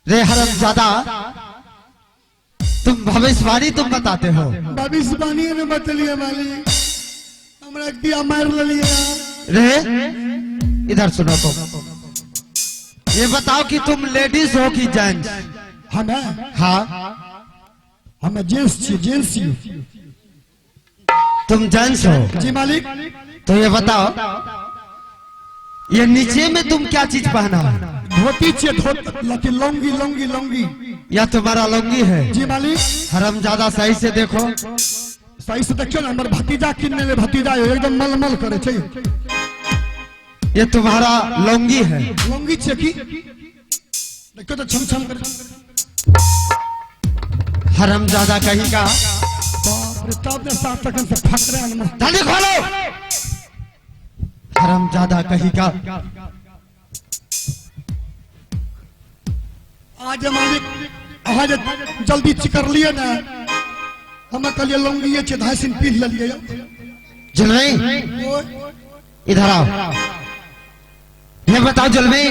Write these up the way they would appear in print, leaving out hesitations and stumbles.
रे हरामजादा, तुम भविष्यवाणी तुम बताते हो। भविष्यवाणी ने बतलिए मालिक, हमरा किया मार लिया। रे इधर सुनो तुम, ये बताओ कि तुम लेडीज हो कि जेंट्स? हम हाँ हम जेंट्स छी, जेंट्स छी। तुम जेंट्स हो? जी मालिक। तो ये बताओ, ये नीचे में तुम क्या चीज पहना है? धोती छे, धोती लुंगी लुंगी लुंगी। या तुम्हारा लुंगी है? जी मालिक। हरामजादा सही से देखो, सही से देखियो ना, हमर भतीजा किनने ले, भतीजा एकदम मलमल करे छे। ये तुम्हारा लुंगी है? लुंगी छे की देखो तो छम छम करे। हरामजादा कहीं का। बाप रे, तब ने 7 सेकंड से फट रहे हैं। जल्दी खोलो। हरामजादा कहीं का। आज मालिक, आज जल्दी चिकर लिए ना, हम कहलिए लुंगी ये छे, धासिन पीन लिए। जुलमी इधर आओ, ये बताओ जुलमी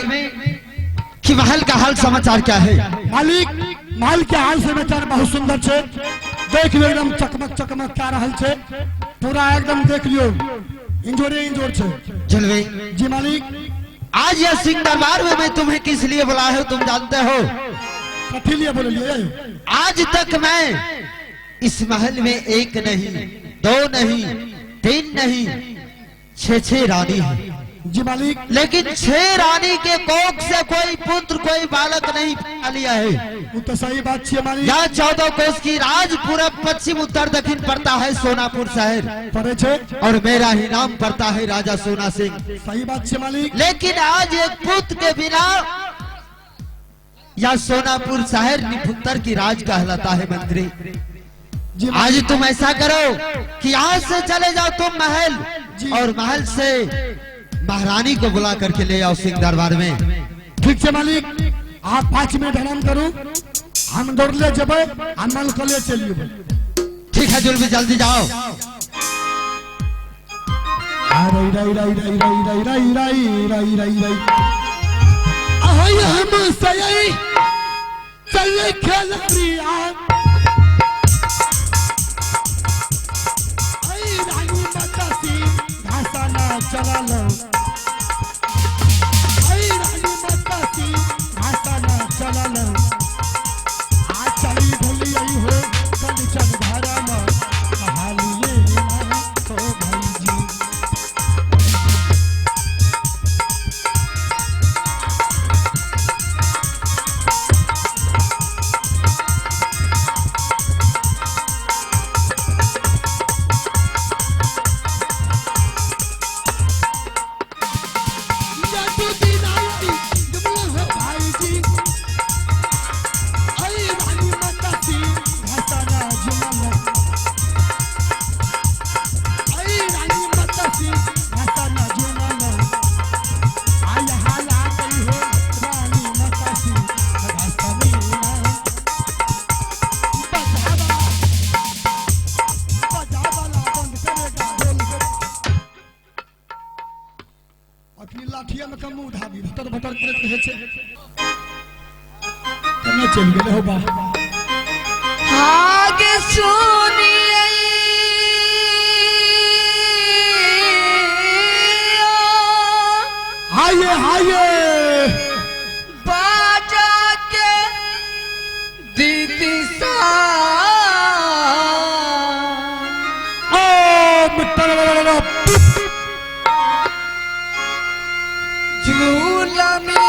कि महल का हाल समाचार क्या है? मालिक, महल के हाल समाचार बहुत सुंदर छे। देख लो एकदम चकमक चकमक क्या रहल छे, पूरा एकदम देख लियो, इंजोरे इंजोर छे। जुलमी जी मालिक। आज यह सिंह दरबार में मैं तुम्हें किस लिए बुलाया हूं तुम जानते हो? कथी लिए बोलिए? आज तक मैं इस महल में एक नहीं, 2 नहीं, 3 नहीं, 6 रानी है। जी मालिक। लेकिन 6 रानी के कोख से कोई पुत्र, कोई बालक नहीं पैदा लिया है। वो तो सही बात छे मालिक। यह 14 कोस की राज पूरब पश्चिम उत्तर दक्षिण पड़ता है सोनापुर शहर, पड़े छे। और मेरा ही नाम पड़ता है राजा सोना सिंह। सही बात छे मालिक। लेकिन आज एक पुत्र के बिना यह सोनापुर शहर निपुत्तर की राज कहलाता है मंत्री। आज तुम ऐसा करो कि यहाँ से चले जाओ तुम महल, और महल से महारानी को बुला करके ले आओ सिंह दरबार में। ठीक है मालिक, आप 5 मिनट आराम करो, हम दौड़ ले जब हम मल को ले चलिए। ठीक है जुल्मी, जल्दी जाओ। राई राई राई राई राई राई राई राई राई राई राई ahai हम सही चले खेलरिया। आई रानी बतासी घासा ना चला लो, आई रानी बतासी घासा ना चला लो। आज चली भूली आई हो कल चल धारा में कहालिए ना तो भाई जी। चल गए हो बा आगे सुनिए हाये हाये बाजा के दीदी सा ओ मिट्टर झूला में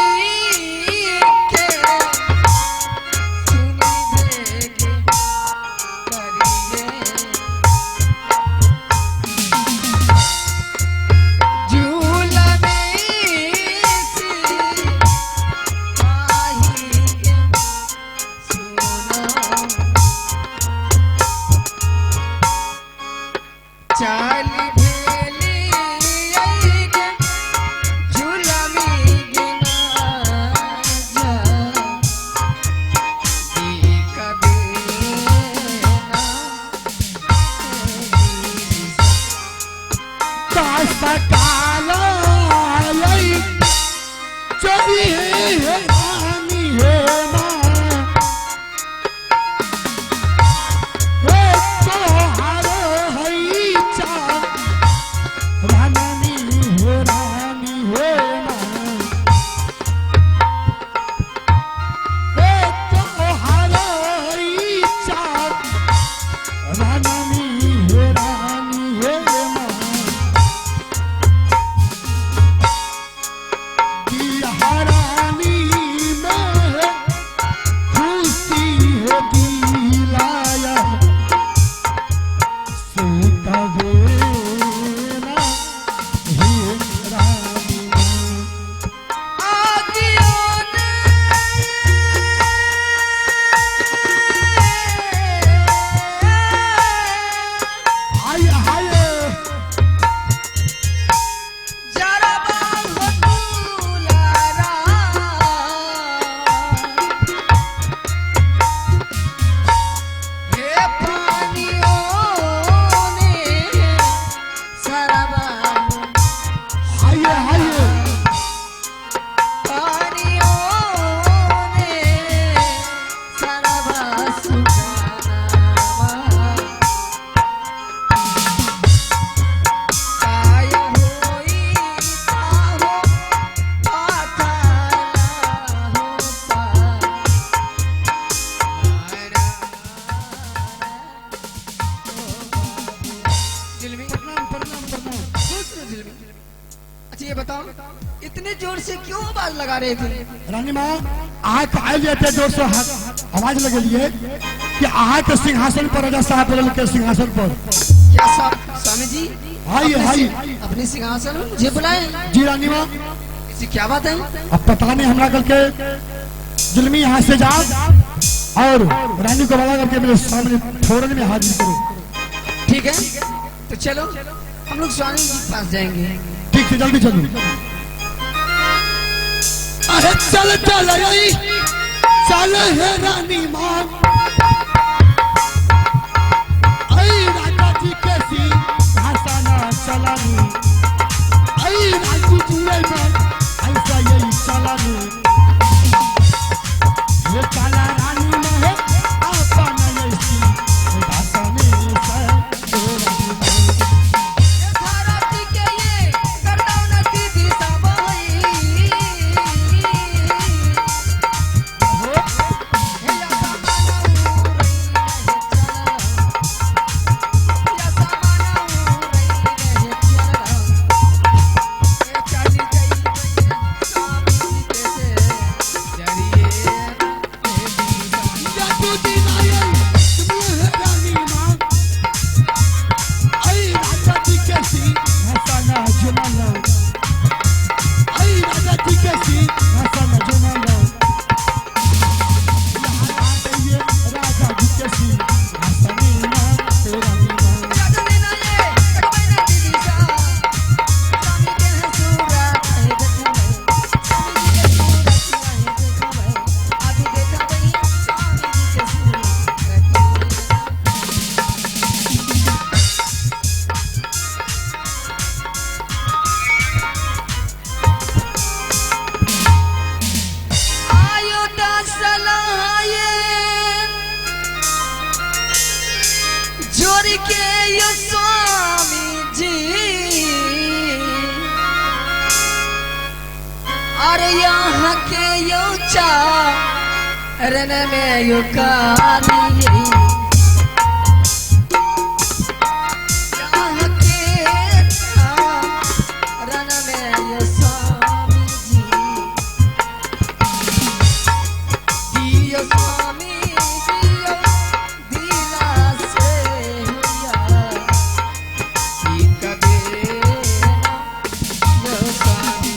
लगा रहे थे। रानी माँ आए तो आए लेते जोर से आवाज लगे लिए कि आए के सिंहासन पर राजा साहब बोले के सिंहासन पर। क्या स्वामी जी आइए आइए अपने सिंहासन में मुझे बुलाए? जी रानी माँ ऐसी क्या बात है? अब पता नहीं हमरा करके जुल्मी यहाँ से जाओ और रानी को बड़ा करके मेरे सामने फौरन में हाजिर करो। ठीक है तो चलो हम लोग स्वामी जी के पास जाएंगे। ठीक है जल्दी चलो। अरे चल चल आई चल है रानी माँ आई राजा जी के सिंहासन चलानी आई राजू जी ऐसा यही चलानी ये चला रानी में है अपन ऐसी दासानी से धरती के ये करदौलती दिशा बही हो हे या समाना या समाना रे चल ए चली गई स्वामी जी के जरिए जादू दी नायल तुम्हें है रानी माँ आई राजा जी के सिंहासन जुमालो आई राजा जी के सिंहासन जुमालो यहाँ आ गई राजा जी के सिंहासन माँ रानी माँ जादू देना ये करदौलती दिशा स्वामी के है सूरत है देखो स्वामी जी के सूरत है देखो अभी देखा वही स्वामी जी के सूरत आयो दसलाये जोड़ के यो स्वामी जी अरे यहाँ के यो चारण में यो काली यहाँ के चारण में यो स्वामी जी दियो स्वामी दियो दिला से हुआ ठीक देना यो स्वामी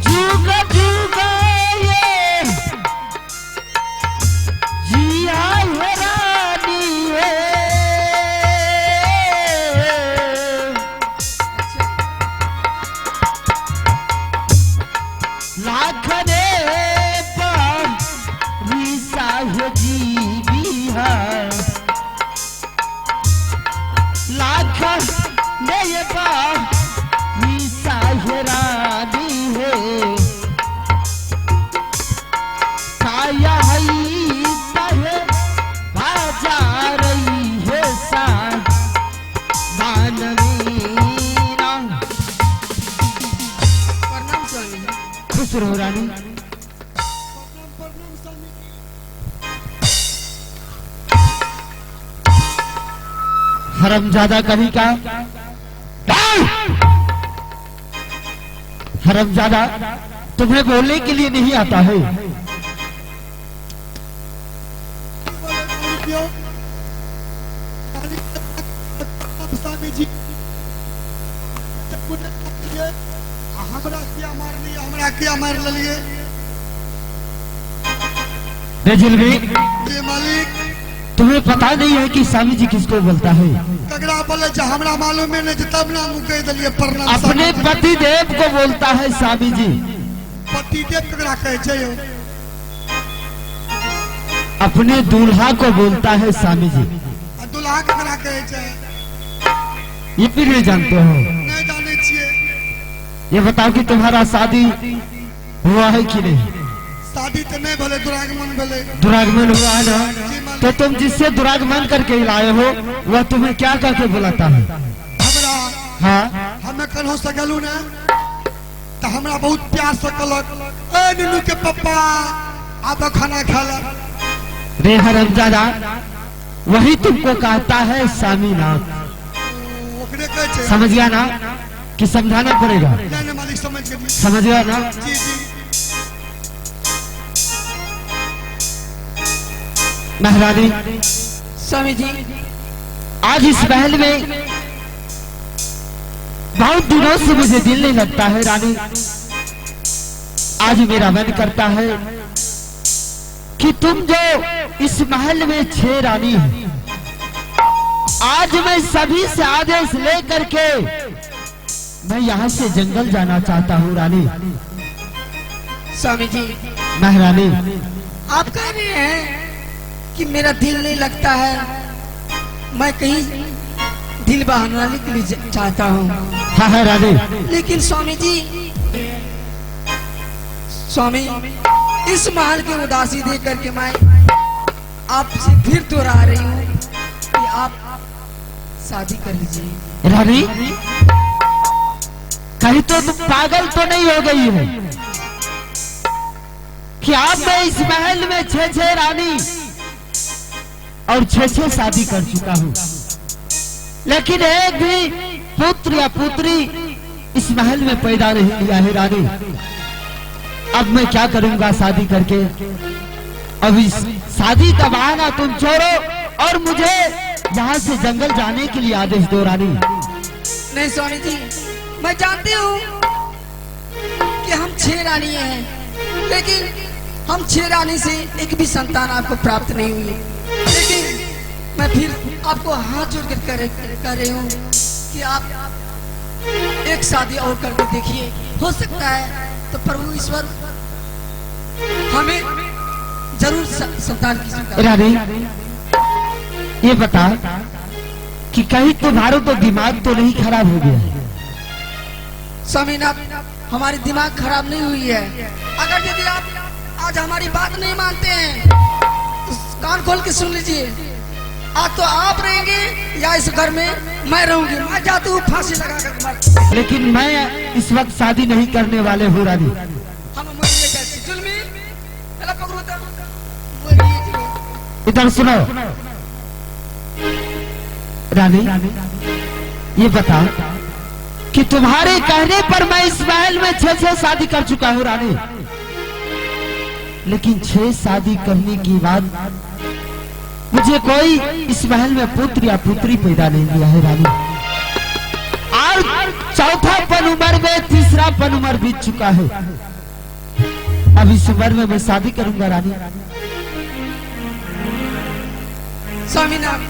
जुग जुग ये जिया है रानी है लाखने पर विसा है जीवी है लाखने पर विसा है रानी है काया है सहे बाजा रही है सा मानवीना प्रणाम स्वामी जी। खुश रहो रानी। हरमजादा कभी का हरमजादा तुम्हें बोलने के लिए नहीं आता है। स्वामी जी हमरा क्या मार लिए बेजुल्फी ये मालिक तुम्हें पता नहीं है कि स्वामी जी किसको बोलता है? कगड़ा बोले जो हमरा मालूम है नहीं तब ना मुके दलिए प्रणाम अपने पति देव को बोलता है स्वामी जी। पति देव कगड़ा कहे जयो अपने दूल्हा को बोलता है स्वामी जी। दुल्हा कगड़ा कहे जय ये भी नहीं जानते हो? नहीं जाने छिए। ये बताओ कि तुम्हारा शादी हुआ है कि नहीं? शादी तो नहीं भले दुरागमन भले दुरागमन हुआ है ना? तो तुम जिससे दुरागमन करके लाए हो वह तुम्हें क्या करके बुलाता है? हमरा हाँ हमें कल हो सकलू ना तो हमरा बहुत प्यार से कलक ए नीनू के पापा आप खाना खा ला रे हरमजादा वही तुमको कहता है स्वामीनाथ। ओकरे कहे छे समझ गया ना कि समझाना पड़ेगा? नहीं मालिक समझ गए समझ गया ना? जी जी महारानी, स्वामी जी आज इस महल में बहुत दिनों से मुझे दिल नहीं लगता है रानी। आज मेरा मन करता है कि तुम जो इस महल में 6 रानी है, आज मैं सभी से आदेश लेकर के मैं यहाँ से जंगल जाना चाहता हूँ रानी। स्वामी जी महारानी, आप कह रहे हैं कि मेरा दिल नहीं लगता है, मैं कहीं दिल बहलाने के लिए चाहता हूँ। हाँ हाँ रानी। लेकिन स्वामी जी, स्वामी इस महल की उदासी देख करके मैं आपसे फिर दोहरा रही हूँ कि आप शादी कर लीजिए। रानी, कहीं तो तुम पागल तो नहीं हो गई हो कि आप मैं इस महल में 6 रानी और 6 शादी कर चुका हूँ, लेकिन एक भी पुत्र या पुत्री इस महल में पैदा नहीं लिया है रानी। अब मैं क्या करूंगा शादी करके? अब इस शादी का बहाना तुम छोड़ो और मुझे यहाँ से जंगल जाने के लिए आदेश दो रानी। नहीं स्वामी जी, मैं जानती हूँ कि हम 6 रानी हैं, लेकिन हम 6 रानी से एक भी संतान आपको प्राप्त नहीं हुई। लेकिन मैं फिर आपको हाथ जोड़ कर कह रही हूँ कि आप एक शादी और करके देखिए, हो सकता है तो प्रभु ईश्वर हमें जरूर संतान की स्वीकार। रानी, ये बता कि कहीं तुम्हारा तो दिमाग तो नहीं खराब हो गया? स्वामीनाथ, हमारी दिमाग खराब नहीं हुई है। अगर यदि आप आज हमारी बात नहीं मानते हैं तो कान खोल के सुन लीजिए, आज तो आप रहेंगे या इस घर में मैं रहूंगी। मैं जाती हूँ फांसी लगा कर मर। लेकिन मैं इस वक्त शादी नहीं करने वाले हूँ रानी। हम मुझे कैसे जुल्मी चला पकड़ो तो इधर सुनो रानी, ये बता कि तुम्हारे कहने पर मैं इस महल में 6 शादी कर चुका हूँ रानी, लेकिन 6 शादी करने के बाद मुझे कोई इस महल में पुत्र या पुत्री पैदा नहीं दिया है रानी। और चौथा पन उम्र में 3रा पन उम्र बीत चुका है। अब इस उम्र में मैं शादी करूंगा रानी। स्वामीनाथ,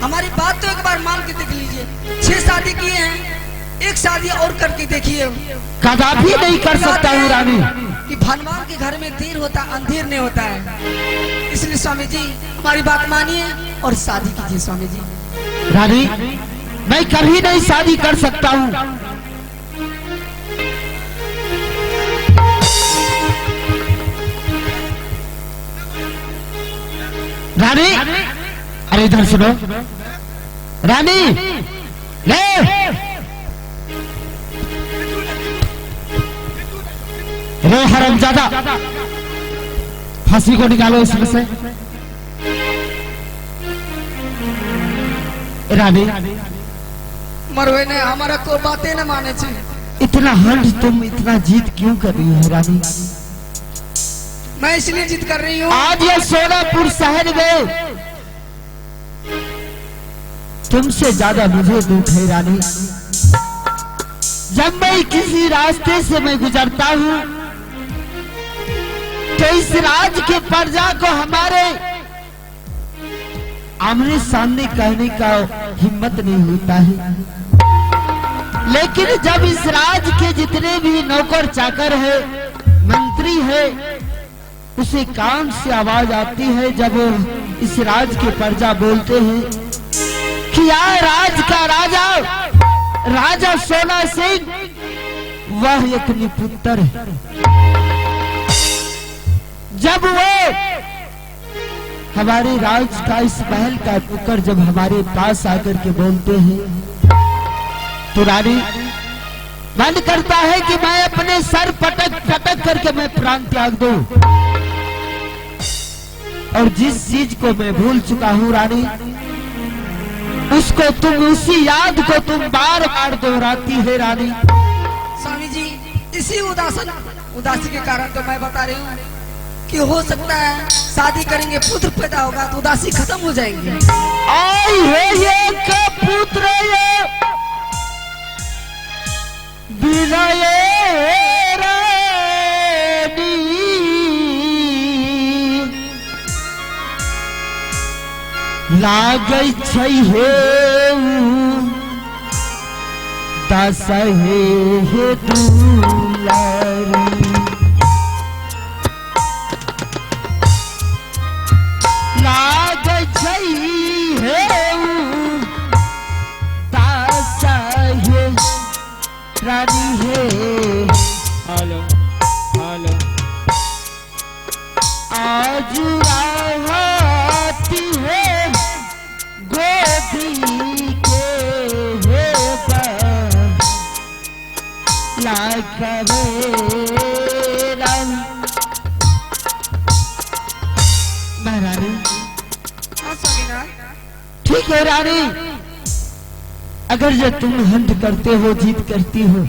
हमारी बात तो एक बार मान के देख लीजिए। 6 शादी किए हैं, एक शादी और करके देखिए। कदापि नहीं कर सकता हूँ रानी। कि भगवान के घर में देर होता अंधेर नहीं होता है। इसलिए स्वामी जी हमारी बात मानिए और शादी कीजिए। स्वामी जी रानी, मैं कभी नहीं शादी कर सकता हूँ। रानी, अरे इधर सुनो रानी, ले रे हरामजादा, फांसी को निकालो इसमें से। रानी, मरवे ने हमारा को बातें न माने छे। इतना हंड तुम इतना जीत क्यों कर रही हो रानी? मैं इसलिए जिद कर रही हूँ। आज ये सोनापुर शहर में तुमसे ज्यादा मुझे दुख है रानी। जब मैं किसी रास्ते से मैं गुजरता हूँ तो इस राज के प्रजा को हमारे आमने सामने कहने का हिम्मत नहीं होता है, लेकिन जब इस राज के जितने भी नौकर चाकर है, मंत्री है, उसे कान से आवाज आती है जब वो इस राज के प्रजा बोलते हैं कि यार राज का राजा राजा सोना सिंह वह एक निपुत्र है। जब वो हमारे राज का इस महल का पुत्र जब हमारे पास आकर के बोलते हैं तो रानी मन करता है कि मैं अपने सर पटक पटक करके मैं प्राण त्याग दूं। और जिस चीज को मैं भूल चुका हूँ रानी, उसको तुम उसी याद को तुम बार बार दोहराती है रानी। स्वामी जी इसी उदासी के कारण तो मैं बता रही हूँ कि हो सकता है शादी करेंगे पुत्र पैदा होगा तो उदासी खत्म हो जाएंगे। आई है एक पुत्र ये विनय रानी लागै छै हे दस हे दुलारी लागै छै हे दस हे रानी हे हेलो हेलो आज आती है गोदी के हे महारानी। हाँ स्वामीनाथ। ठीक है रानी, अगर जो तुम हंट करते हो जीत करती हो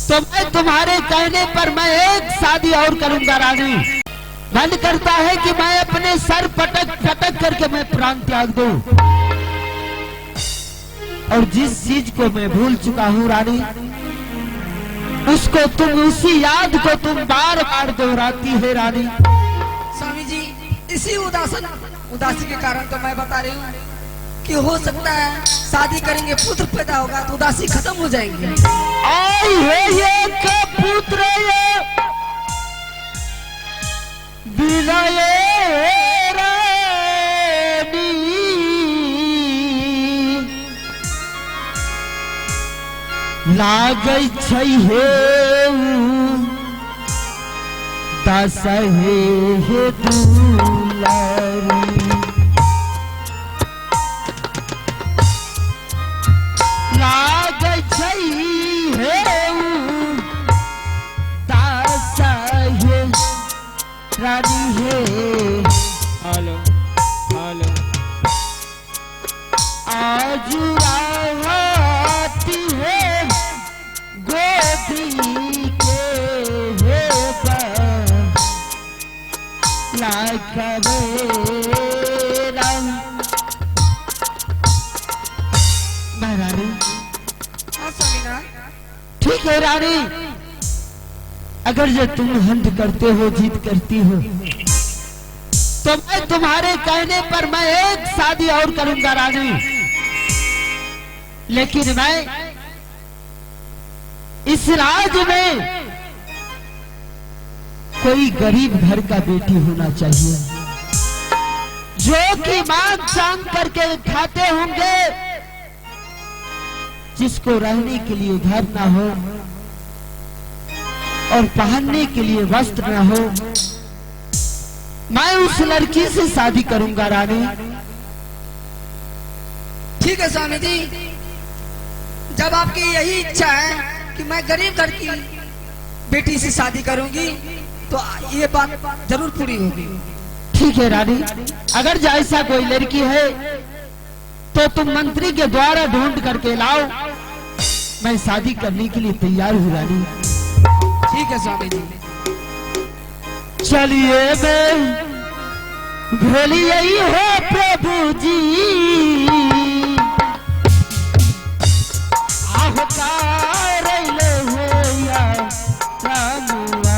तो मैं तुम्हारे कहने पर मैं एक शादी और करूंगा रानी। मन करता है कि मैं अपने सर पटक पटक करके मैं प्राण त्याग दूं, और जिस चीज को मैं भूल चुका हूँ रानी उसको तुम, उसी याद को तुम बार बार दोहराती है रानी। स्वामी जी इसी उदासी के कारण तो मैं बता रही हूँ कि हो सकता है शादी करेंगे पुत्र पैदा होगा तो उदासी खत्म हो जाएंगे। आई है एक पुत्र ये विनय रानी लागै छै हे दस हे दुलारी लागै छै हे दस हे रानी हे हेलो हेलो आज आती है गोदी के हे महारानी। हाँ स्वामीनाथ। ठीक है रानी, अगर जो तुम हंट करते हो जीत करती हो तो मैं तुम्हारे कहने पर मैं एक शादी और करूंगा रानी। लेकिन मैं इस राज्य में कोई गरीब घर का बेटी होना चाहिए जो कि मांग चांग करके खाते होंगे, जिसको रहने के लिए घर ना हो और पहनने के लिए वस्त्र न हो। मैं उस लड़की से शादी करूंगा रानी। ठीक है स्वामी जी, जब आपकी यही इच्छा है कि मैं गरीब घर की बेटी से शादी करूंगी तो ये बात जरूर पूरी होगी। ठीक है रानी, अगर जैसा कोई लड़की है तो तुम मंत्री के द्वारा ढूंढ करके लाओ, मैं शादी करने के लिए तैयार हूँ रानी। ठीक है स्वामी जी। चलिए मैं भेलिए है प्रभु जी, आहकार हो या रामुआ,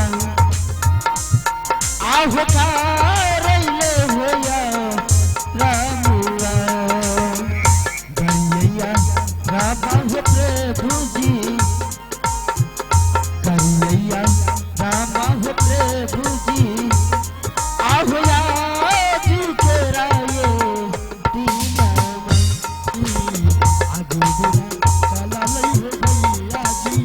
आहकार हो या रामुआ, गैया रामा हो प्रभु जी, गैया रामा हो प्रभु जी, आहुया जुकेरा ये दीना मंत्री, आजू बुरा चला लई हो भैया जी,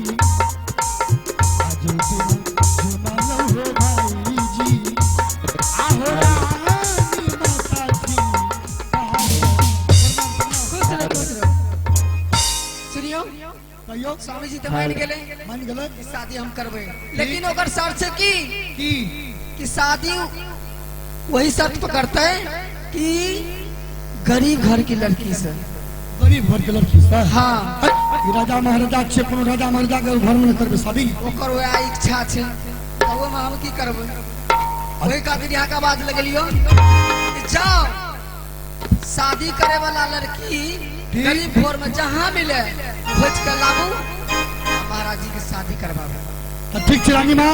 आजू बुरा चला लई हो भाई जी, आहुया माता जी, खुश रहो। सुनियो कहियो स्वामी जी तो मान गेले मान गेले कि शादी हम करबे, लेकिन ओकर शर्त से कि शादी वही शर्त पकड़ते है कि गरीब घर की लड़की से। गरीब घर के लड़की से? हाँ। ई राजा महाराजा छे, कोनो राजा महाराजा के घर में करबे शादी? ओकर वह इच्छा छे तो वो हम की करबे। वही खातिर यहाँ का बात लगलियो कि जाओ शादी करे वाला लड़की गरीब घोर में जहाँ मिले खोज कर लाबू महाराज जी की शादी करवावे। तो ठीक है रानी माँ,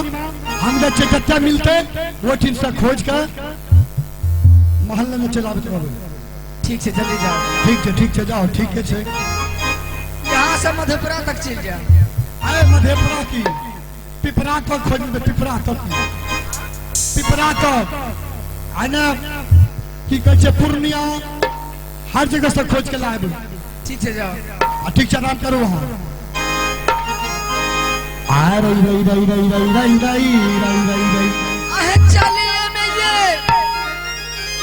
हम जब चचा मिलते वो ठीक से खोज कर मोहल्ले में चला बता। ठीक है जल्दी जाओ। ठीक है जाओ। ठीक है यहाँ से मधेपुरा तक चल जाओ। अरे मधेपुरा की पिपरा तक खोज में पिपरा तक आना की कहे पूर्णिया हर जगह से खोज के लाए। ठीक है जाओ। ठीक है आराम करो वहाँ। आ रही अहे चलिए में ये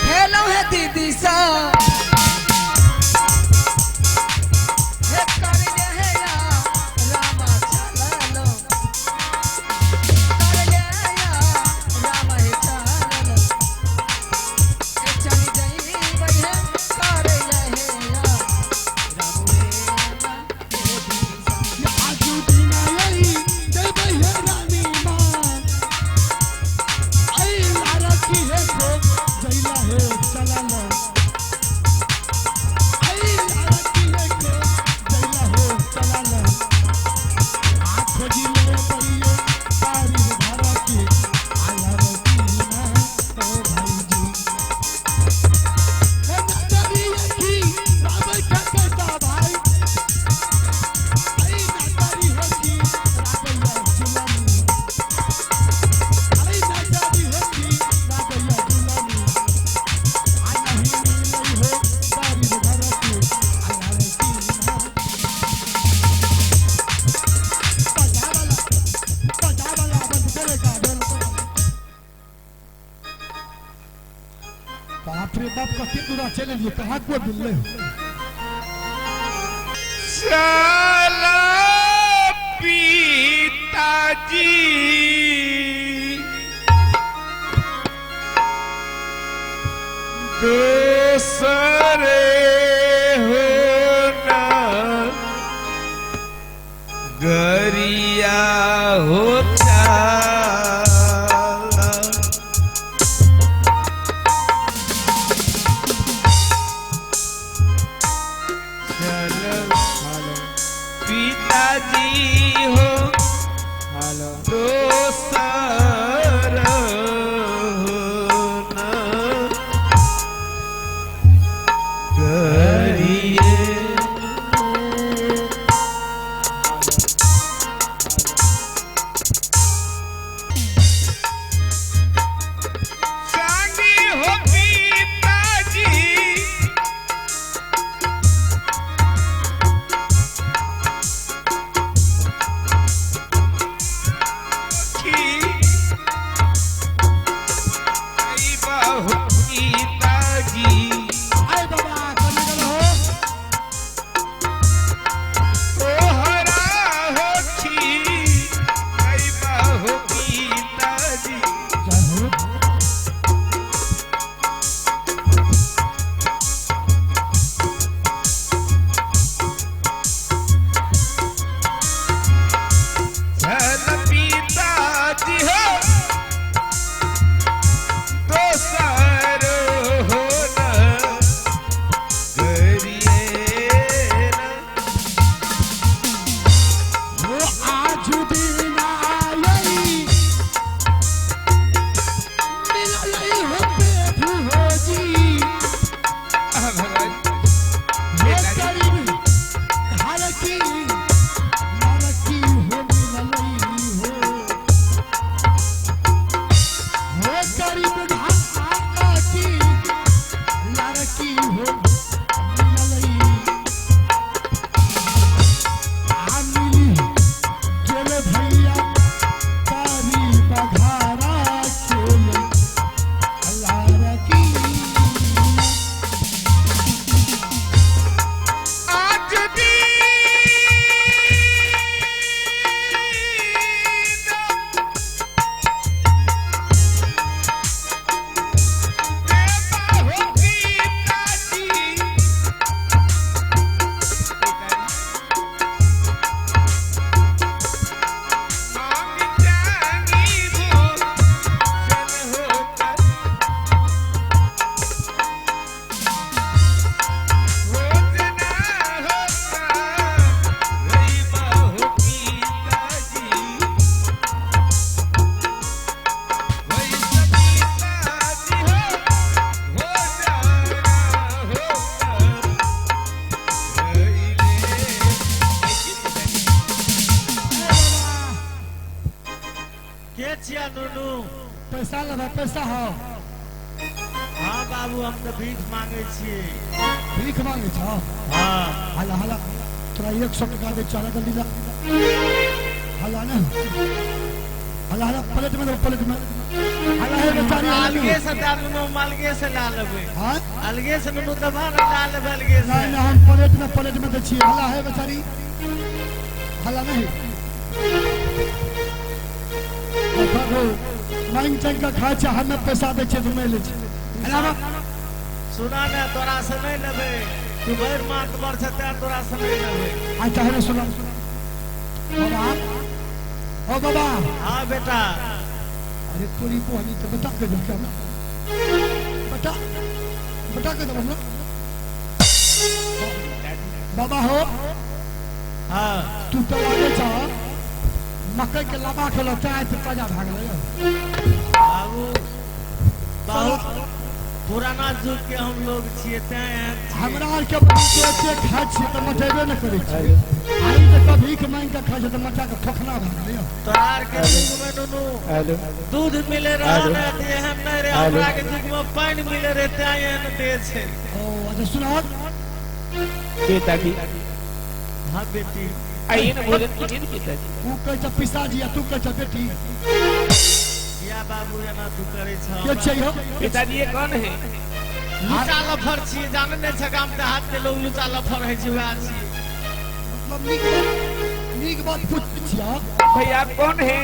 हेलो है दीदी सा हे कर ले है या रामा चला लो कर ले या रामा हे चला लो हे चली जाई भाई है कर ले है या रामू रे आजू दिन आई दे भैया रानी माँ आई लारा की है को जैला है चला लो आई लारा की है को जैला है चला लो आँखों जी ले भैया सारी धारा की आया रोटी ना तो भाई जी है नजरी की बाबा क्या कहता भाई आई नजरी होती रागैया जुलानी आई नजरी होती रागैया जुलानी आई नहीं मिली हो सारी धारा की आया रोटी ना बजा वाला बंद करेगा दोनों बाप रे बाप का कितना चले लिए कहाँ को मिल चला पिताजी दूसरे हो ना गरिया होता पिताजी हो दोसर होना गरिए सांगी हो पिताजी आए बाबा करने का हो जय हो वो आज दिन आई मिलई हो बेबू हो जी ये करीब हरकी मरकी हो मिलई हो वो करीब हरकी लड़की हो मिलई आमिली चले भैया तारी बघारा चले पैसा लेबै पैसा हो हाँ बाबू हम तो भीख मांगे छिए भीख मांगे छ हाँ हला हला तोरा 100 टका दे चला जल्दी ला हला ना हला हला प्लेट में हला है बेचारी अलगे से दादू मालगे से ला लेबे हां अलगे से नु दबा ला लेबे अलगे से नहीं हम प्लेट में दे छिए हला है बेचारी हला नहीं देखो मांग चंग का खा छ हमें पैसा दे छ तुम ले छ हला सुना ना तोरा से नहीं लेबे तू भर मात बर छते तोरा से नहीं लेबे अच्छा है सुना बाबा ओ बाबा हाँ बेटा अरे पूरी पोहनी तो बता के दो क्या बता के दो हम लोग बाबा हो हाँ तू तो आगे जा मकई के लबा खेलो चाहे तो ताजा भाग ले बाबू बहुत पुराना युग के हम लोग छिए हमरा आर के बच्चे खाय छिए तो मटेबे न करे छिए आई तो कभी के मांग के खाय छ तो मटा के ठोकना भाग ले तोरार के युग में नुनु दूध मिले रहने ते हम नहीं रे हमरा के युग में पानी मिले रहते आयन दे छे ओ अच्छा सुना पिताजी हाँ बेटी आइए ना भोजन कीजिए ना पिताजी तू कह छ पिताजी तू कह छ बेटी या बाबू या ना तू करे छ के चाहिए पिताजी ये कौन है लुचा लफर छी जाने ने छ गाम के हाथ के लोग लुचा लफर है जुआ छी मतलब नीक बात पूछ छिया भैया आप कौन है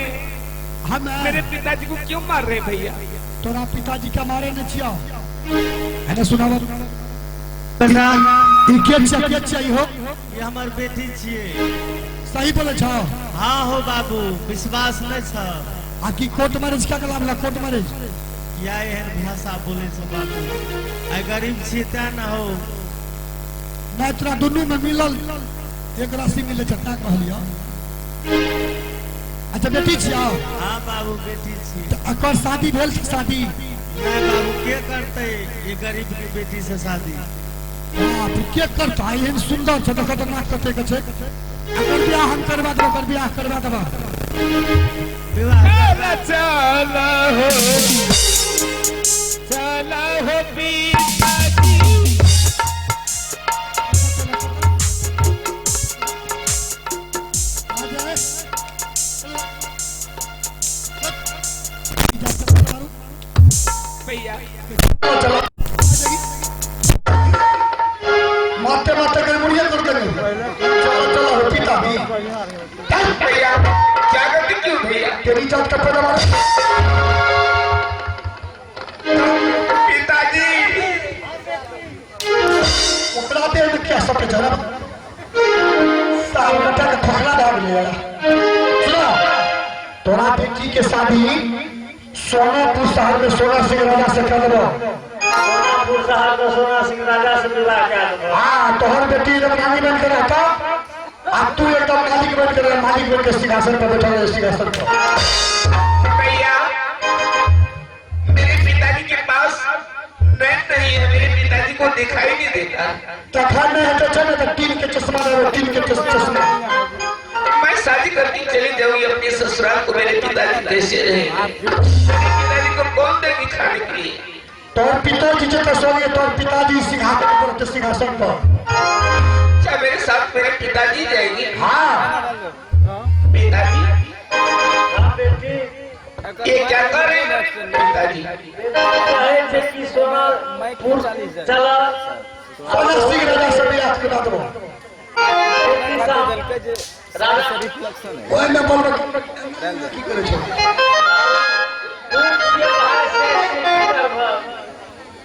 हम मेरे पिताजी को क्यों मार रहे भैया तोरा पिताजी का मारे न छिया है ना सुनावा बेटा ई के चाहिए हो ये हमार बेटी छिए सही बोले छ हाँ हो बाबू विश्वास नहीं छ आकी कोर्ट मैरिज क्या कलाम ला कोर्ट मैरिज या एहन भाषा बोले छ बाबू आई गरीब छी त न हो मैं तोरा दुनू में मिलल एक राशि मिले चट्टा कहलिया अच्छा बेटी छिया हाँ बाबू बेटी छी तो अकर शादी भेल छ शादी नहीं बाबू के करते ये गरीब की बेटी से शादी हां फिर के करता एहन सुंदर छ देखो तो नाक कते के छै अगर बियाह हम करवा देबो कर बियाह करवा देबो विवाह चला हो पिताजी भैया माते माते के मुड़िया कर देंगे चलो हो पिता भी भैया क्या करते क्यों भैया तेरी जात का पैदा पिताजी उपरा दे में क्या सब जरा साल बेटा का ठोकला भाग लिया सुना तोरा बेटी के शादी सोनापुर शहर में सोना सिंह राजा से कर दो सोनापुर शहर में सोना सिंह राजा से विवाह कर दो हाँ तोहर बेटी एकदम रानी बन के रहता अब तू एकदम मालिक बन के मालिक बन के सिंहासन पर बैठा है सिंहासन पर भैया मेरे पिताजी के पास नैन नहीं है मेरे पिताजी को दिखाई नहीं देता तखन में है तो चले तो तीन के चश्मा ले तीन के चश्मा मैं शादी करके चली जाऊंगी अपने ससुराल को मेरे पिताजी कैसे रहे मेरे पिताजी को कौन देगी खाने के लिए तोर पिताजी जो सोनिए तोर पिताजी सिंहासन पर सिंहासन पर क्या मेरे साथ मेरे पिताजी जाएंगे हाँ पिताजी बेटी ये क्या कर रहे हैं पिताजी कहे छे कि सोनापुर चला सोना सिंह राजा से भी याद करा दो राजा ओए मैं बोल की करे छो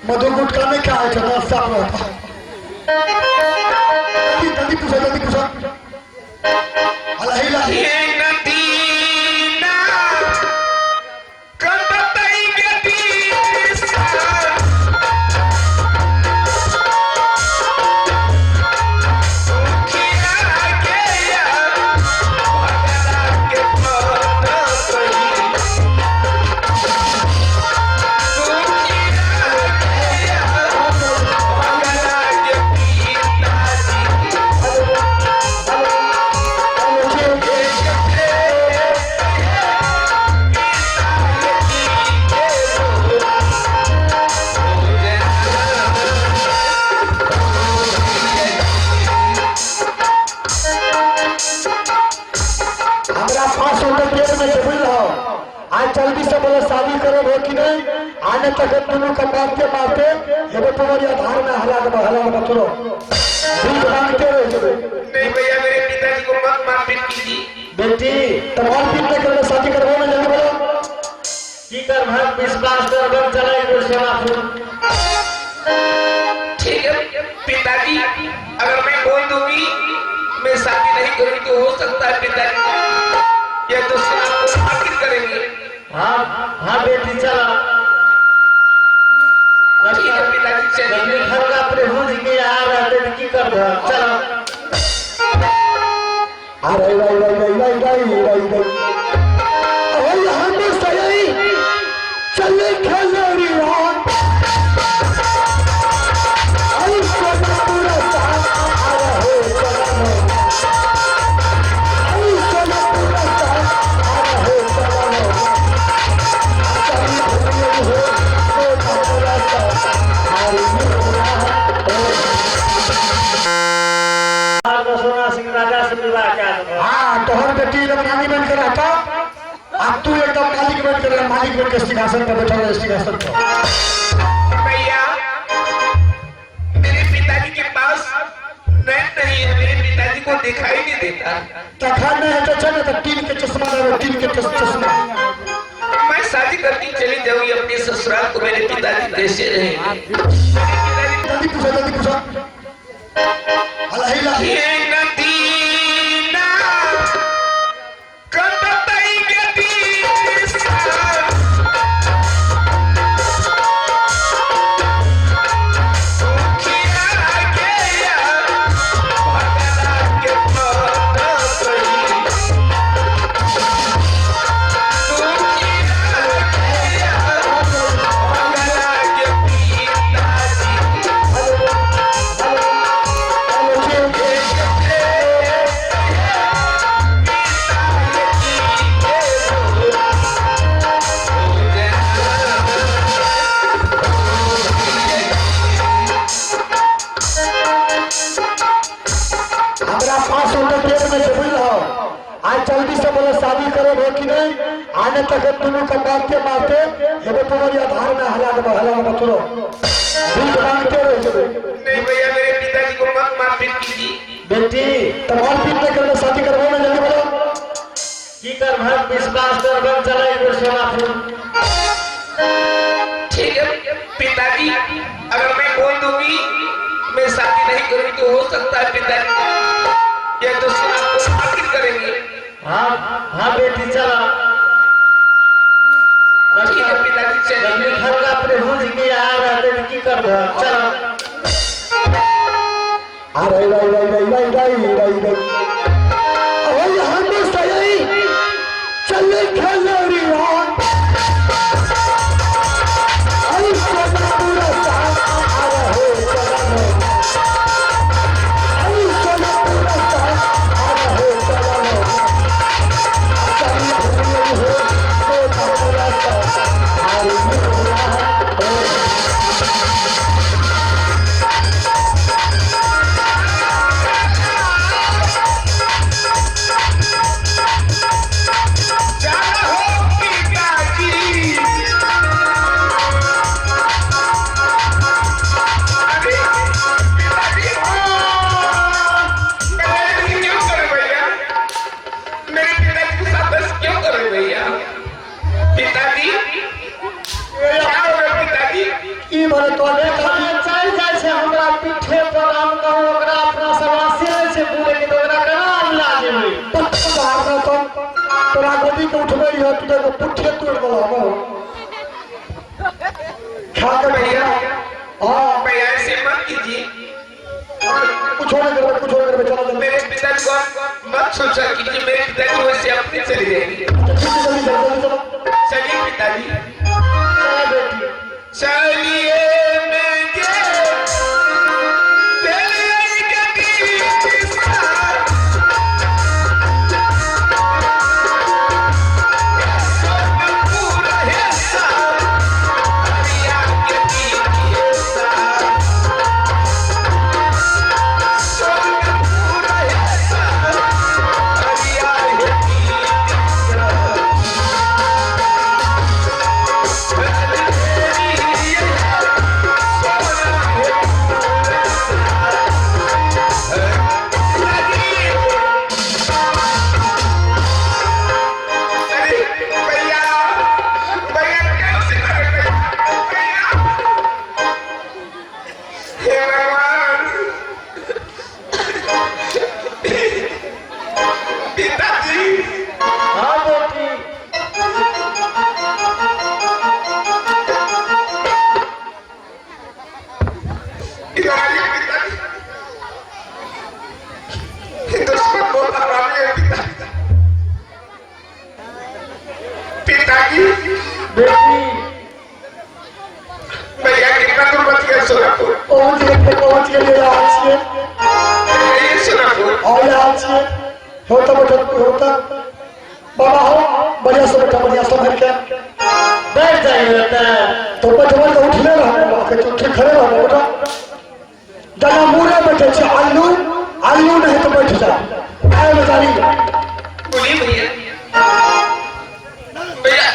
मधुर गुटका में क्या है ना साफ रहता जल्दी पूछो अल्लाह ये नदी ना कब बताएंगे दिशा खिला के या भगला के पौधा सही खिला के या भगला आने तक दोनों का मारते मारते जब तुम्हारी आधार में हला के चलो भीख मांगते रहे। नहीं भैया, मेरे पिताजी को मत मारपीट कीजिए। बेटी तमार पीट नहीं करना, शादी करवाओ ना, जल्दी बोलो। की कर भाग विश्वास कर बन चला एक सेवा फूल। ठीक है पिताजी, अगर मैं बोल दूंगी मैं शादी नहीं करूंगी तो हो सकता है पिताजी ये दूसरे को मारपीट करेंगे। हाँ बेटी चला। ठीक है पिताजी, चलिए। घर का प्रभु जी के आ रहे थे की कर चला। अरे भाई हम सही चले खलरी पूरा साथ आ रहे पूरा साथ आ रहे सोना सिंह राजा से विवाह किया। हाँ तोहर बेटी जब रानी बन के रहता, अब तू एकदम मालिक बन कर मालिक बन के सिंहासन पर बैठा है, सिंहासन पर। भैया मेरे पिताजी के पास नेट नहीं है, मेरे पिताजी को दिखाई नहीं देता। तखा में है तो चल तो तीन के चश्मा लगा, तीन के चश्मा। मैं शादी करके चली जाऊंगी अपने ससुराल को, मेरे पिताजी कैसे रहेंगे? जल्दी पूछो अल्लाह ये नदी ना कतई के बीच सुखिया गया भगला के पता सही सुखिया गया भगला के हमरा 500 पेट में से बुझ रहा आज जल्दी से बोले शादी करो कि नहीं, आने तक दोनों का मारते मारते जब तुम्हारी आधार में हला के चलो भीख मांगते रहे। नहीं भैया, मेरे पिताजी को मत मारपीट कीजिए। बेटी तमार पीट नहीं करना, शादी करवाओ ना, जल्दी बोलो। की कर भाग विश्वास कर बन चला एक सेवा फूल। ठीक है पिताजी, अगर मैं बोल दूंगी मैं शादी नहीं करूंगी तो हो सकता है पिताजी ये दूसरे को मारपीट करेंगे। हाँ बेटी चला। ठीक है पिताजी, चलिए। घर का प्रभु जी के आ रहे थे की कर चला। अरे हम सही चले खलरी पूरा साथ आ रहे पूरा साथ आ रहे जाना हो पिताजी, अरे पिताजी क्यों करे भैया? मेरे पिताजी के साथ बस क्यों करे भैया? पिताजी क्या हो गया पिताजी? ई भरे तो चल जाए से हमरा पीठे पर हम कहूं ओकरा अपना सवासी से पूरे के ओकरा करा लागे हुई। तोरा गोदी के उठबे है, तू देखो पुठे तोड़ बोला खा के भैया हाँ भैया ऐसे मत कीजिए, कुछ हो कर चला जल्दी मेरे पिताजी को मत सोचा कीजिए, मेरे पिताजी वैसे अपने चले जाएंगे। जल्दी चलो। चलिए पिताजी, चला बेटी चलिए पहुंच गए आज के ये सुना और आज के होता होता बाबा हो बढ़िया से बैठ के बैठ जाएगा तो बैठवा तो उठले रहे उठे खड़े रहे बेटा जना मुरे बैठे छे आलू नहीं तो बैठ जा आए मजारी बोलिए भैया भैया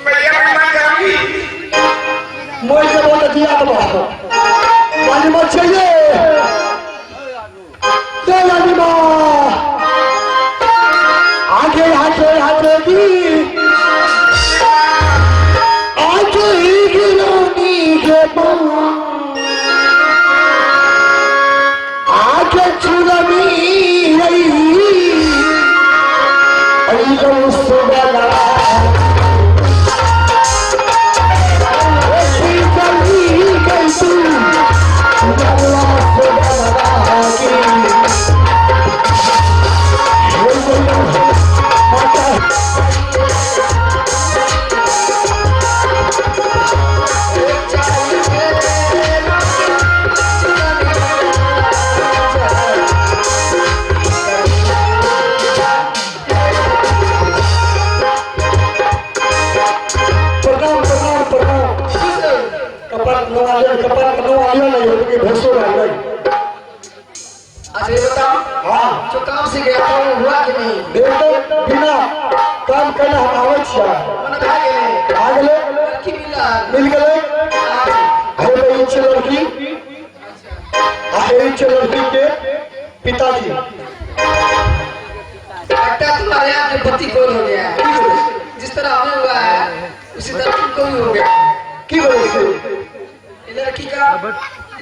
भैया मैं जाऊंगी मोई के बहुत दिया तो बात वाली मत चाहिए ये वाली मां आगे आगे आगे की आगे ही गिरोनी के मां आगे चुरमी रही अईगो सुबह अरे बताओ हाँ जो काम से गया था वो हुआ कि नहीं देखो बिना काम करना हम आवत छिया मन खा गए आगले लड़की मिला मिल गए अरे भाई इच्छे लड़की इच्छे लड़की के पिताजी बेटा तुम्हारे यहाँ के पति गोल हो गया है जिस तरह हमें हुआ है उसी तरह तुमको भी हो गया की वजह से ये लड़की का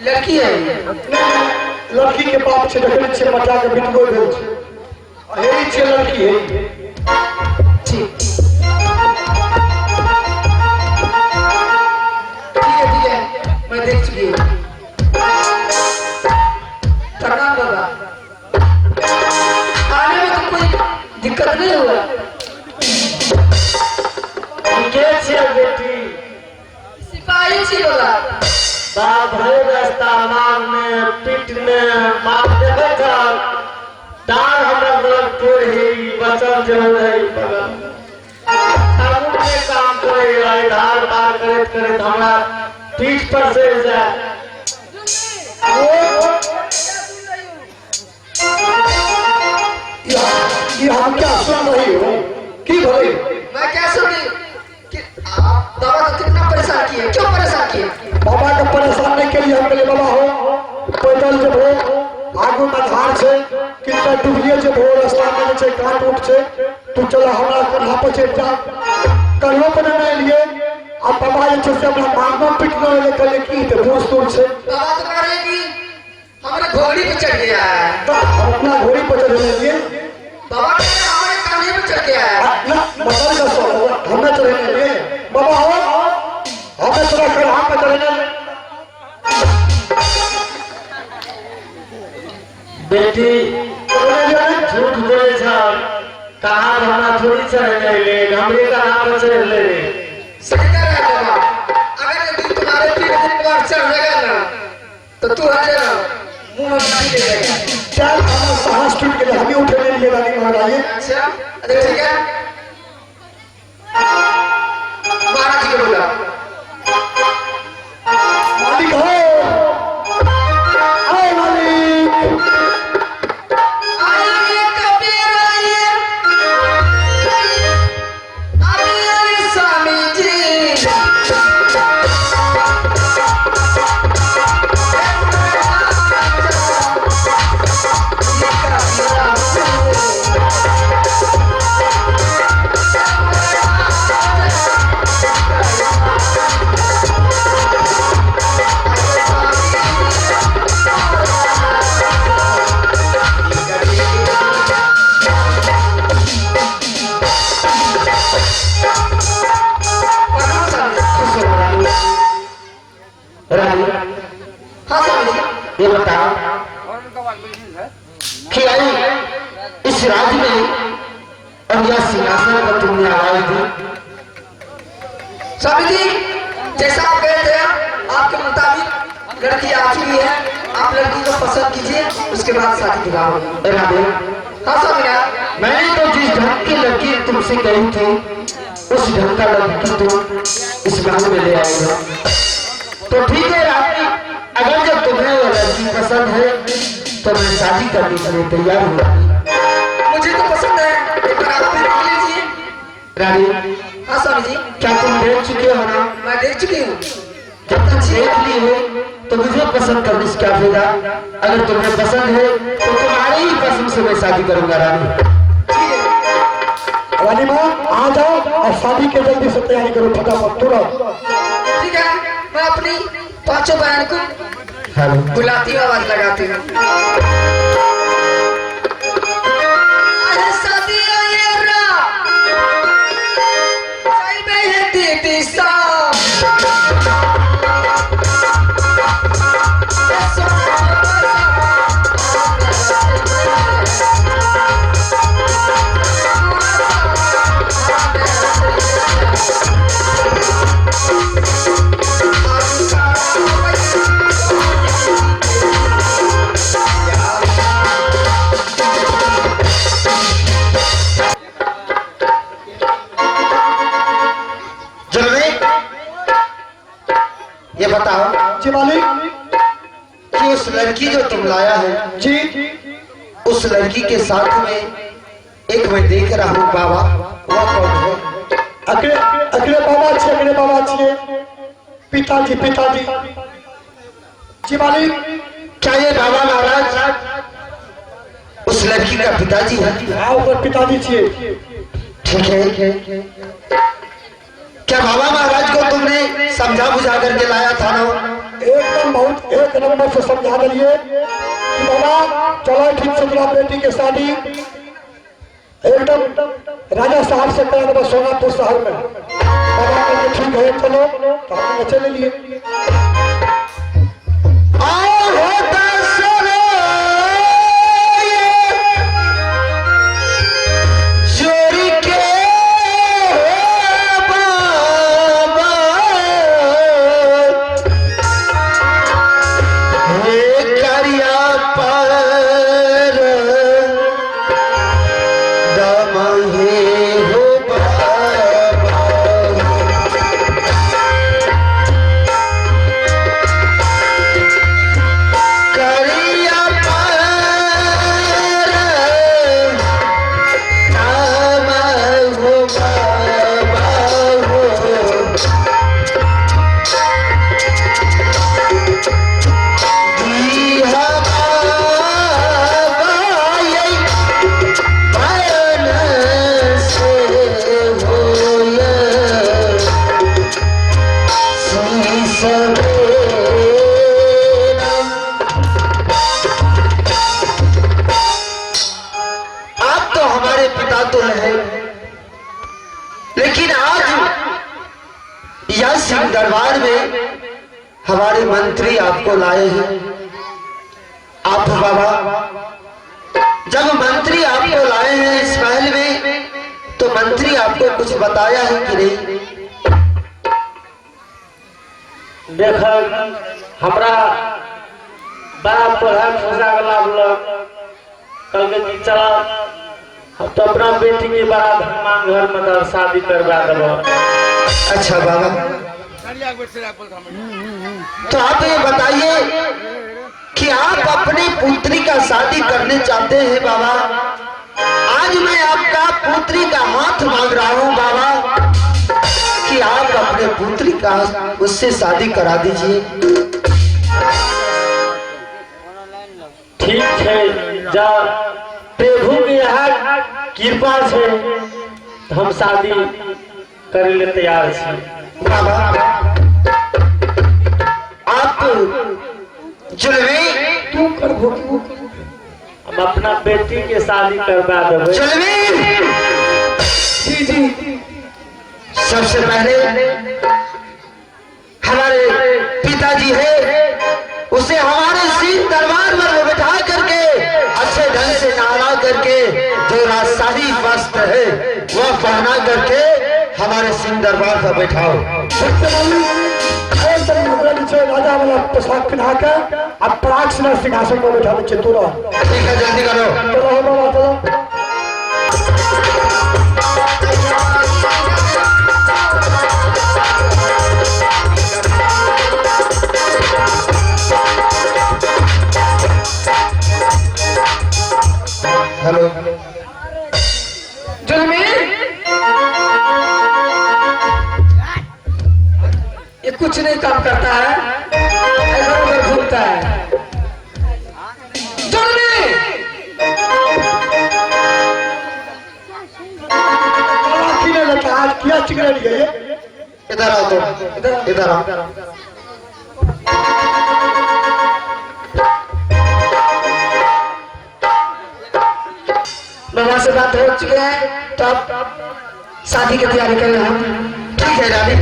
लड़की है लड़की के बाप से देखने से मचा के बिटको भेल छे इच्छे लड़की है ठीक ठीक है मैं देख चुकी हूँ प्रणाम बाबा आने में तो कोई दिक्कत नहीं हुआ बेटी सिपाही छी बोला भरे रास्ता मारने पीटने मार देवे था डार हमरा गलत तोड़ है बचल जरूर है कानून में काम करे धार मार करे हमरा पीठ पर से जाए ये हम क्या सुन रही हो की भाई मैं क्या सुनी कि आप बाबा को कितना परेशान किए क्यों परेशान किए बाबा का परेशान नहीं के लिए हम बोले बाबा हो पैदल जब हो आगू में धार से कितना डूबिए जब हो रास्ता में से काट उठ से तू चला हमरा कन्हा पर चढ़ जा कन्हा पर नहीं लिए अब बाबा ये से हमरा मारना पीटना लेकर लेकी तो दोस्त दूर से बाबा तो कह रहे हैं कि हमारे घोड़ी पे चढ़ गया है तो अपना घोड़ी पर चढ़ने लिए बाबा कह रहे हैं हमारे कान्हे पे चढ़ गया है ना मतलब का सो हमें चढ़ने लिए बाबा हो हमें थोड़ा कन्हा पर चढ़ने बेटी झूठ बोले छ कहाँ हमरा थोड़ी चढ़ने ले हमरे कहाँ पर चढ़ ले सही कह रहा है बाबा अगर ये दिन तुम्हारे पीठ दिन बार चढ़ जाएगा ना तो तू आ जाना मुंह में पानी दे देगा चल हमारा साहस टूट गया हमें उठने लिए गाड़ी महाराज अच्छा अरे ठीक है महाराज जी को बोला मालिक हो आओ मालिक आइए कबीर आइए आइए स्वामी जी हाँ स्वामी जी ये बताओ कि आई इस राज्य में और यह सिंहासन पर तुमने आवाज दी स्वामी जी जैसा आप कहे थे आपके मुताबिक लड़की आ चुकी है, आप लड़की को पसंद कीजिए, उसके बाद शादी विवाह होगी। राधे, हाँ स्वामीनाथ, मैंने तो जिस ढंग की लड़की तुमसे कही थी उस ढंग का लड़की तुम इस महल में ले आएगा। तो ठीक है राधे, अगर जब तुम्हें वो लड़की पसंद है तो मैं शादी करने के लिए तैयार हूँ। मुझे तो पसंद है, एक बार आप भी देख लीजिए। रानी, हाँ स्वामी जी, क्या तुम देख चुके हो ना? मैं देख चुकी हूँ। जब तक देख ली हो तो मुझे पसंद करने से क्या फायदा? अगर तुम्हें पसंद है तो तुम्हारी ही पसंद से मैं शादी करूंगा रानी। रानी माँ आ जाओ और शादी के जल्दी से तैयारी करो फटाफट तुरंत। ठीक है, मैं अपनी पांचों बहन को हेलो, बुलाती हूँ, आवाज लगाती हूँ। अरे शादी ये रात, साई में है दीदी साहब। ये बताओ जी मालिक। कि उस लड़की जो तुम लाया है जी उस लड़की के साथ में एक मैं देख रहा हूँ बाबा, वह कौन है? अगले अगले बाबा छिए पिताजी पिताजी। जी मालिक। क्या ये बाबा महाराज उस लड़की का पिताजी है? हाँ ऊपर पिताजी छिए। ठीक है, क्या बाबा महाराज को तुमने समझा बुझा करके लाया था ना? एकदम बहुत एक नंबर से समझा दिए कि बाबा चलो ठीक से मेरा बेटी की शादी एकदम राजा साहब से करा देगा सोनापुर शहर में। बाबा कहते ठीक है चलो, तो हमने चले लिए। दरबार में हमारे मंत्री आपको लाए हैं। आप बाबा जब मंत्री आपको लाए हैं इस महल में तो मंत्री आपको कुछ बताया है कि नहीं? देख हमरा बड़ा पढ़ा फंसा गला कल के चला हम तो अपना बेटी के बड़ा धमान घर में शादी करवा देव। अच्छा बाबा, तो आप ये बताइए कि आप अपनी पुत्री का शादी करने चाहते हैं बाबा। आज मैं आपका पुत्री का हाथ मांग रहा हूँ बाबा कि आप अपने पुत्री का उससे शादी करा दीजिए। ठीक है, जा प्रभु के यहाँ कृपा से हम शादी करे ले तैयार छी। बाबा आप जुलमी तू कर हम अपना बेटी के शादी करवा देवे। जुलमी जी जी। सबसे पहले हमारे पिताजी है उसे हमारे सिंह दरबार में बैठा करके अच्छे ढंग से नहला करके जो राजशाही वस्त्र है वह पहना करके हमारे सिंह दरबार पर बैठाओ। तुरंत मुगला नीचे राजा वाला पोशाक पहना के अब पराग से सिंहासन पर बैठा बच्चे तुरंत। ठीक है जल्दी करो। चलो बाबा चलो। हेलो जुलमी ये कुछ नहीं काम करता है, इधर उधर घूमता है। जुलमी किने लगा आज किया चिकरा लिए इधर आओ तुम, इधर आओ। बाबा से बात हो चुकी है तो अब शादी की तैयारी कर रहे हैं। ठीक है रानी।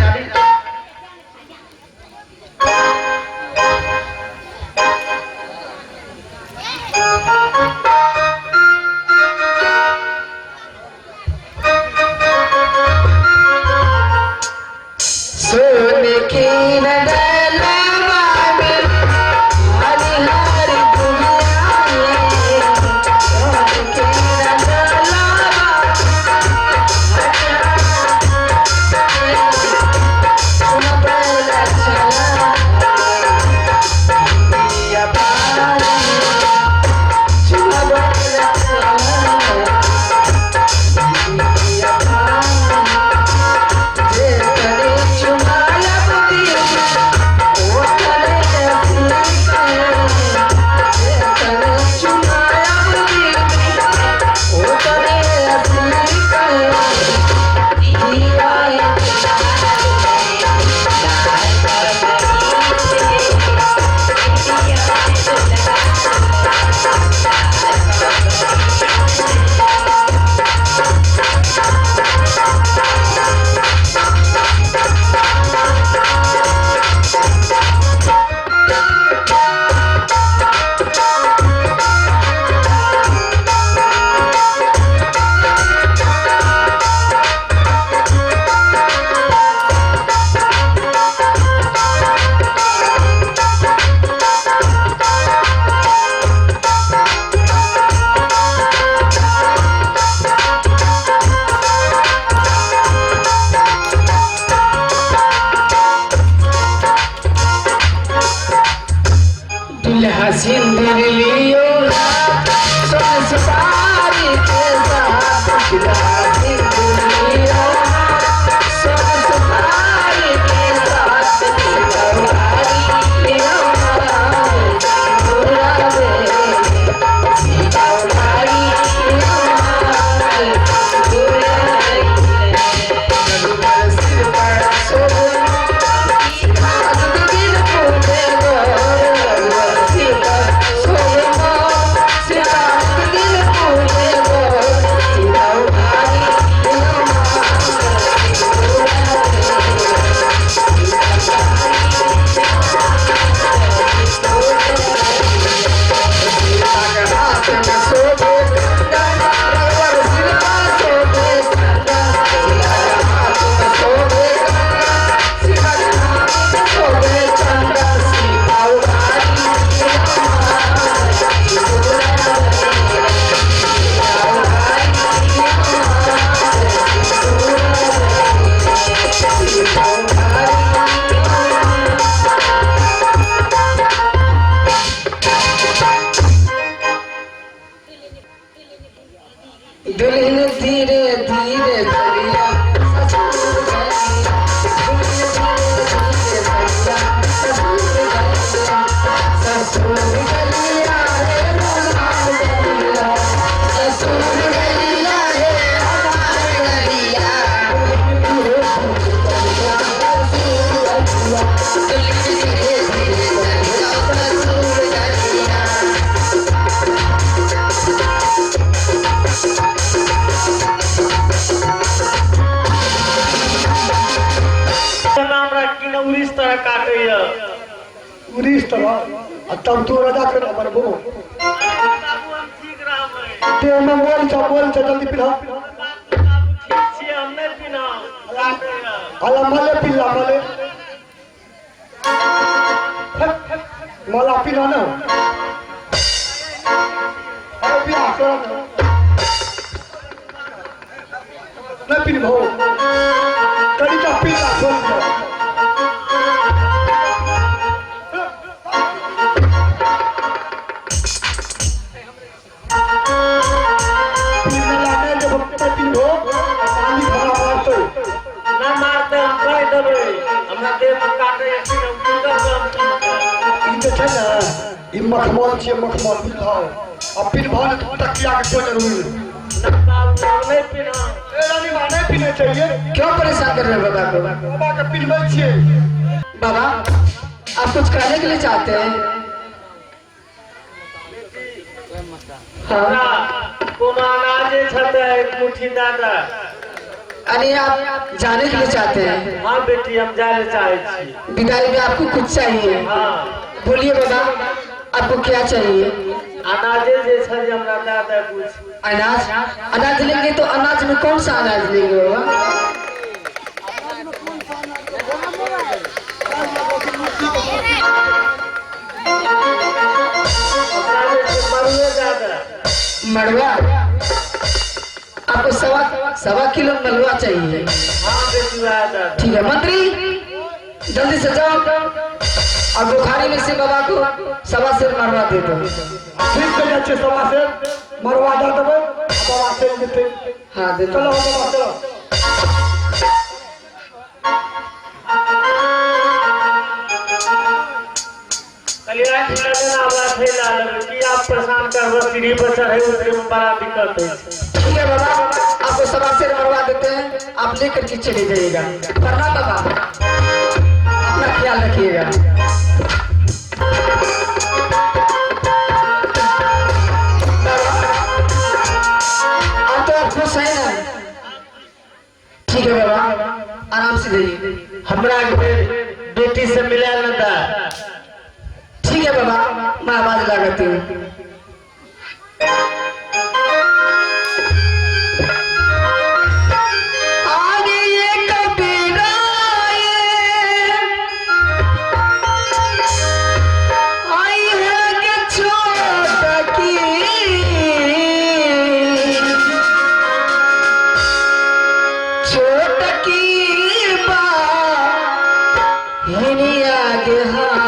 सोने की नडलवा में हरिहर दुनिया में, सोने की नडलवा सुन पहला चला दिया पानी, सुन पहला चला दिया पानी। जे करे चुमाया बुद्धि वो करे असली करे, जे करे चुमाया बुद्धि वो करे असली करे। दिया दुल्हा सिंदूर लियो सोन सुपारी के साथ, दुल्हा सिंदूर लियो सोन सुपारी के साथ, सिंदूरी लियो दुल्हा रे, सिंदूरी लियो दुल्हा रे, दुल्हा सिर पर सोना आज दिन पूरे दुल्हन धीरे धीरे चलिया ससुर गलिया, ससुर गलिया रे हमार गलिया, ससुर गलिया रे हमार गलिया। उड़ीस तरह काटे उड़ीस तरह तब तू राजा कर हमर बो ठीक रहा ते में मोल चा जल्दी पिला ठीक छी हम नहीं पीना काटे हला मले पिला मले मला पिना ना अरे पिना करो ना पिन भाऊ कड़ी का पिना खोल दो पिन लाने जब पिन हो पानी भरा मारते ना मारते हम कह देबे हमरा देह में काटे ऐसे हम पूरा काम इनके छै ना ई मखमल छियै मखमल बुझाओ अब पिन भाव ने तकिया के कोई जरूरी नहीं पीना ए रानी माने पीने चाहिए क्यों परेशान कर रहे हो बाबा को? बाबा का पिनवे छियै बाबा आप कुछ कहने के लिए चाहते हैं? हमरा कोनो अनाजे छते एक मुट्ठी दादा अरे आप जाने के लिए चाहते हैं? हाँ बेटी हम जाने चाहे छी विदाई में आपको कुछ चाहिए? हाँ बोलिए बाबा आपको क्या चाहिए? अनाजे जे छै जे हमरा दादा कुछ अनाज? अनाज लेंगे तो अनाज में कौन सा अनाज लेंगे बाबा? मरुए दादा मड़वा आपको सवा किलो मलवा चाहिए। हाँ बेटी दादा ठीक है मंत्री जल्दी से जाओ और बुखारी में से बाबा को सवा सेर मरवा दे दो। ठीक से जाचे सवा से मरवा दे देबे बाबा से देते हाँ दे दो। चलो बाबा चलो कलिया की लगना आवाज है लाल कि आप परेशान कर सीढ़ी पर चढ़े उतरे में बड़ा दिक्कत है ठीक है बाबा आपको सवा सेर मरवा देते हैं आप लेकर के चले जाइएगा। प्रणाम बाबा अपना ख्याल रखिएगा। आप तो आप खुश हैं ना? ठीक है बाबा आराम से जाइए। हमरा के बेटी से मिला न था ठीक है बाबा मैं आवाज लगाती हूँ। आगे ये कबीरा आई है कि छोट की बात हिनी आगे हार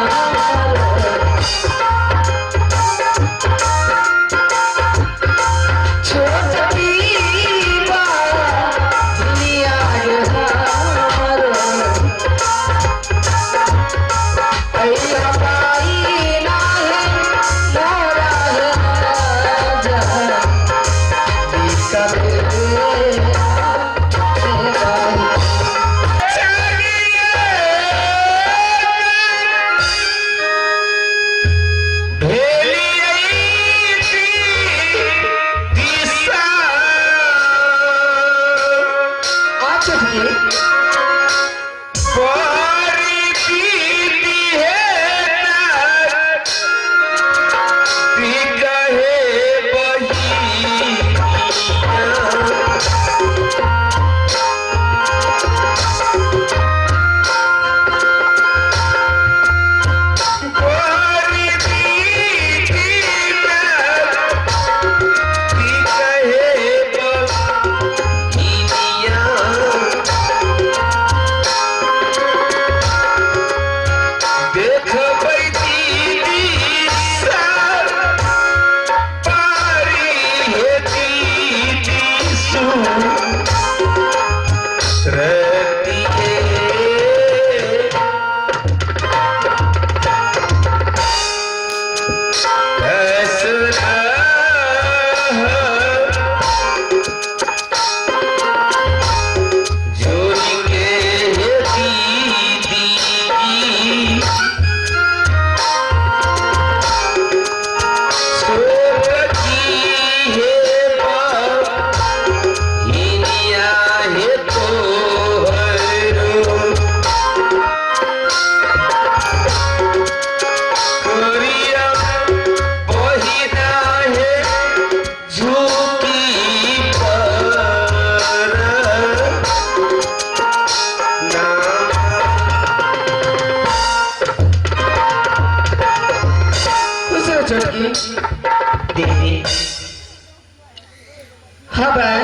कब है?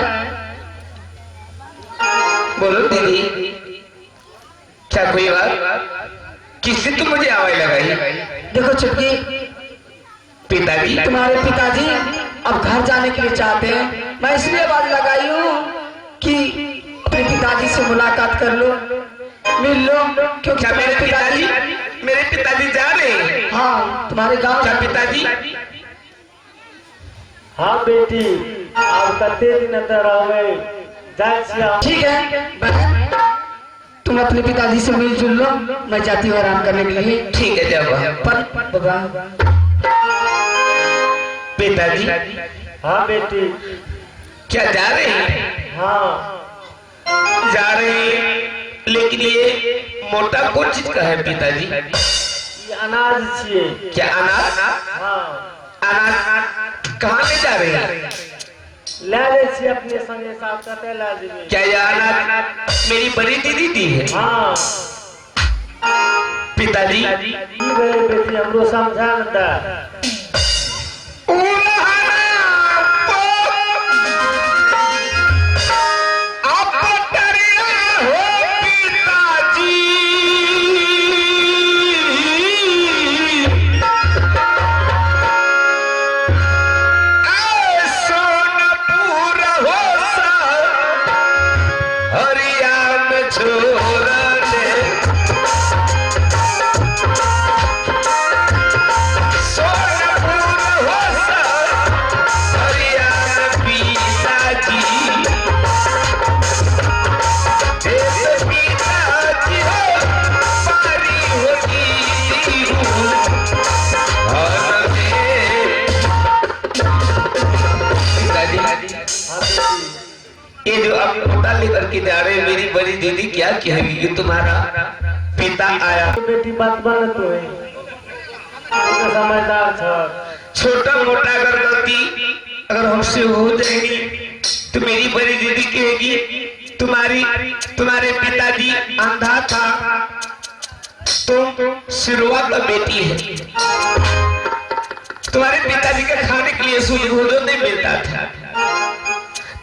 बोलो दीदी, क्या कोई बात? किससे तुम मुझे आवाज लगाई? देखो चुटकी, पिताजी, तुम्हारे पिताजी अब घर जाने के लिए चाहते हैं। मैं इसलिए आवाज लगाई हूँ कि अपने पिताजी से मुलाकात कर लो, मिल लो, क्योंकि मेरे पिताजी जा रहे हैं। हाँ, तुम्हारे गांव। क्या पिताजी? हाँ बेटी, अब कते दिन अंदर रहोगे, जाए छिया। ठीक है बहन, तुम अपने पिताजी से मिल जुल लो, मैं जाती हूँ आराम करने के लिए। ठीक है जाओ। पर बाबा, पिताजी। हाँ बेटी। क्या जा रहे हैं? हाँ जा रहे हैं, लेकिन ये मोटा कौन चीज का है पिताजी? ये अनाज छिए। क्या अनाज? हाँ। अनाज कहाँ ले जा रहे हैं? ले ले छी अपने संगे साथ कते ला देबे। क्या ये अनाज मेरी बड़ी दीदी दी है? हाँ पिताजी। की गए बेटी, हमरो समझा न दा। ये जो आप मोटा लेकर के जा रहे हैं, मेरी बड़ी दीदी क्या कहेगी कि तुम्हारा पिता आया? बेटी बात बन तो है, समझदार था। छोटा मोटा अगर गलती अगर हमसे हो जाएगी तो मेरी बड़ी दीदी कहेगी तुम्हारे पिताजी अंधा था, तुम सिरवा का बेटी है, तुम्हारे पिताजी का खाने के लिए सूझ भोजन नहीं मिलता था,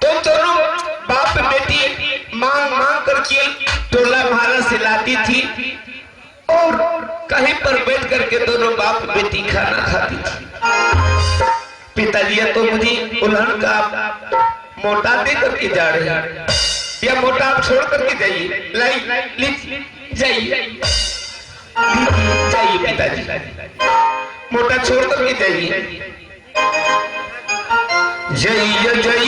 तुम दोनों बाप बेटी मांग मांग करके टोला महारा से लाती थी और कहीं पर बैठ करके दोनों बाप बेटी खाना खाती थी। पिताजी तो मुझे उल्हन का मोटा दे करके जा रहे हैं, या मोटा आप छोड़ करके जाइए, जाइए जाइए पिताजी, मोटा छोड़ करके जाइए। जय जय